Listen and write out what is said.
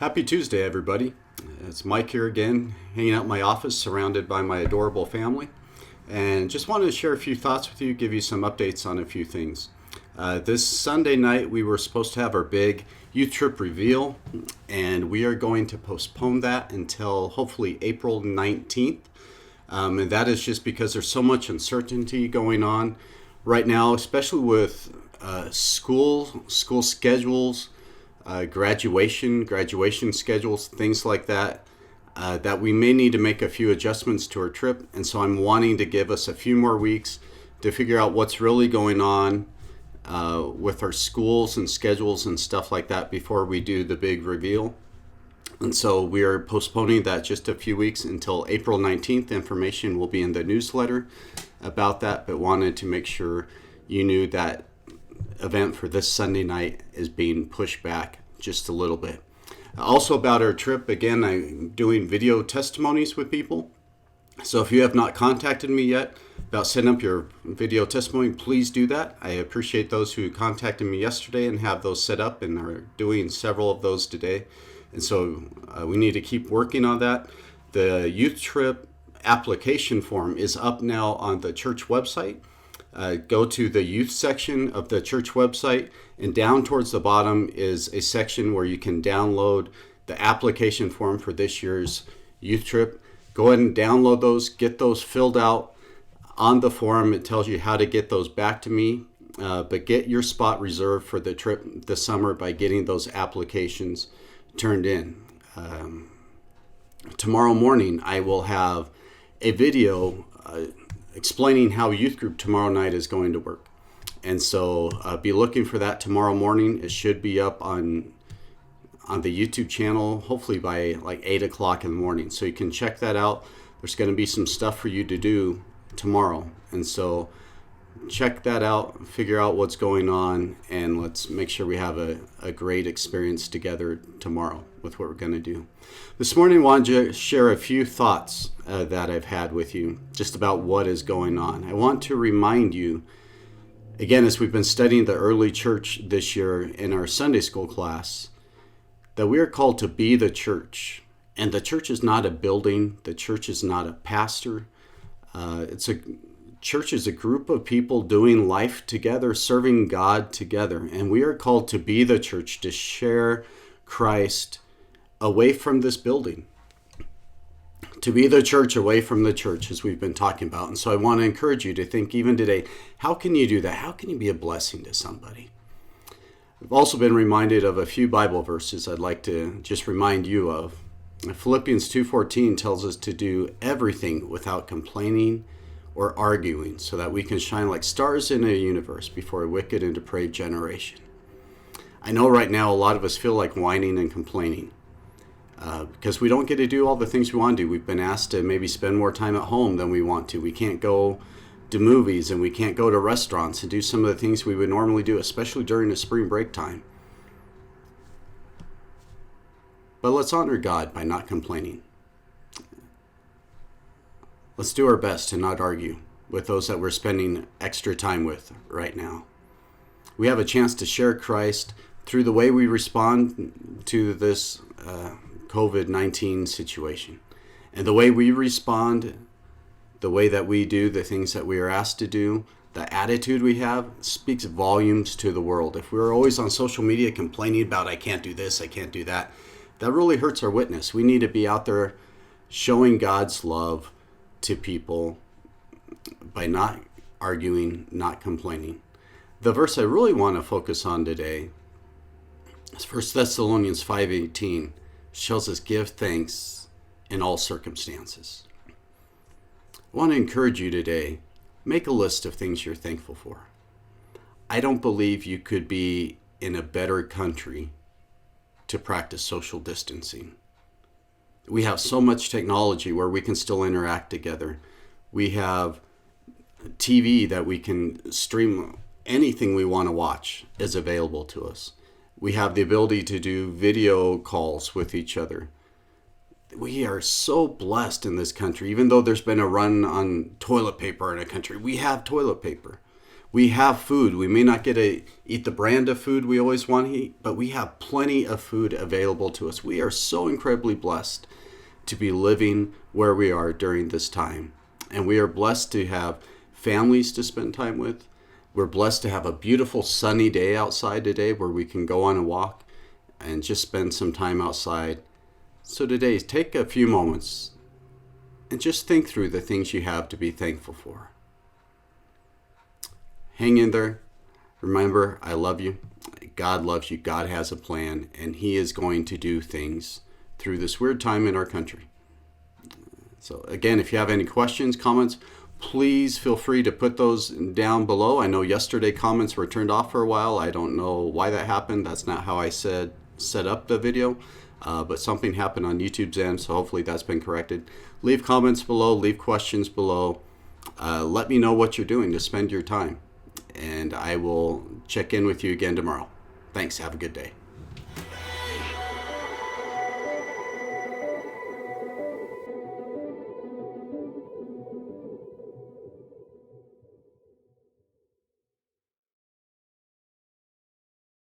Happy Tuesday, everybody. It's Mike here again, hanging out in my office surrounded by my adorable family. And just wanted to share a few thoughts with you, give you some updates on a few things. This Sunday night, we were supposed to have our big youth trip reveal, and we are going to postpone that until hopefully April 19th. And that is just because there's so much uncertainty going on right now, especially with school schedules, graduation schedules, things like that, that we may need to make a few adjustments to our trip. And so I'm wanting to give us a few more weeks to figure out what's really going on with our schools and schedules and stuff like that before we do the big reveal. And so we are postponing that just a few weeks until April 19th. Information will be in the newsletter about that, but wanted to make sure you knew that event for this Sunday night is being pushed back just a little bit. Also about our trip, again, I'm doing video testimonies with people. So if you have not contacted me yet about setting up your video testimony, please do that. I appreciate those who contacted me yesterday and have those set up and are doing several of those today. And so we need to keep working on that. The youth trip application form is up now on the church website. Go to the youth section of the church website, and down towards the bottom is a section where you can download the application form for this year's youth trip. Go ahead and download those, get those filled out on the form. It tells you how to get those back to me, but get your spot reserved for the trip this summer by getting those applications turned in. Tomorrow morning, I will have a video explaining how youth group tomorrow night is going to work. And so be looking for that tomorrow morning. It should be up on the YouTube channel, hopefully by like 8 o'clock in the morning. So you can check that out. There's going to be some stuff for you to do tomorrow. And so check that out, figure out what's going on, and let's make sure we have a great experience together tomorrow with what we're going to do. This morning I wanted to share a few thoughts that I've had with you just about what is going on. I want to remind you, again, as we've been studying the early church this year in our Sunday school class, that we are called to be the church. And the church is not a building. The church is not a pastor. Church is a group of people doing life together, serving God together. And we are called to be the church, to share Christ away from this building. To be the church away from the church, as we've been talking about. And so I want to encourage you to think even today, how can you do that? How can you be a blessing to somebody? I've also been reminded of a few Bible verses I'd like to just remind you of. Philippians 2:14 tells us to do everything without complaining or arguing, so that we can shine like stars in a universe before a wicked and depraved generation. I know right now a lot of us feel like whining and complaining because we don't get to do all the things we want to do. We've been asked to maybe spend more time at home than we want to. We can't go to movies and we can't go to restaurants and do some of the things we would normally do, especially during the spring break time. But let's honor God by not complaining. Let's do our best to not argue with those that we're spending extra time with right now. We have a chance to share Christ through the way we respond to this COVID-19 situation. And the way we respond, the way that we do the things that we are asked to do, the attitude we have speaks volumes to the world. If we're always on social media complaining about, I can't do this, I can't do that, that really hurts our witness. We need to be out there showing God's love to people by not arguing, not complaining. The verse I really want to focus on today is 1 Thessalonians 5:18. Shows us give thanks in all circumstances. I want to encourage you today, make a list of things you're thankful for. I don't believe you could be in a better country to practice social distancing. We have so much technology where we can still interact together. We have TV that we can stream. Anything we want to watch is available to us. We have the ability to do video calls with each other. We are so blessed in this country. Even though there's been a run on toilet paper in a country, we have toilet paper. We have food. We may not get to eat the brand of food we always want to eat, but we have plenty of food available to us. We are so incredibly blessed to be living where we are during this time. And we are blessed to have families to spend time with. We're blessed to have a beautiful sunny day outside today where we can go on a walk and just spend some time outside. So today, take a few moments and just think through the things you have to be thankful for. Hang in there. Remember, I love you. God loves you. God has a plan, and He is going to do things through this weird time in our country. So again, if you have any questions, comments, please feel free to put those down below. I know yesterday comments were turned off for a while. I don't know why that happened. That's not how I set up the video, but something happened on YouTube's end, so hopefully that's been corrected. Leave comments below, leave questions below. Let me know what you're doing to spend your time, and I will check in with you again tomorrow. Thanks. Have a good day.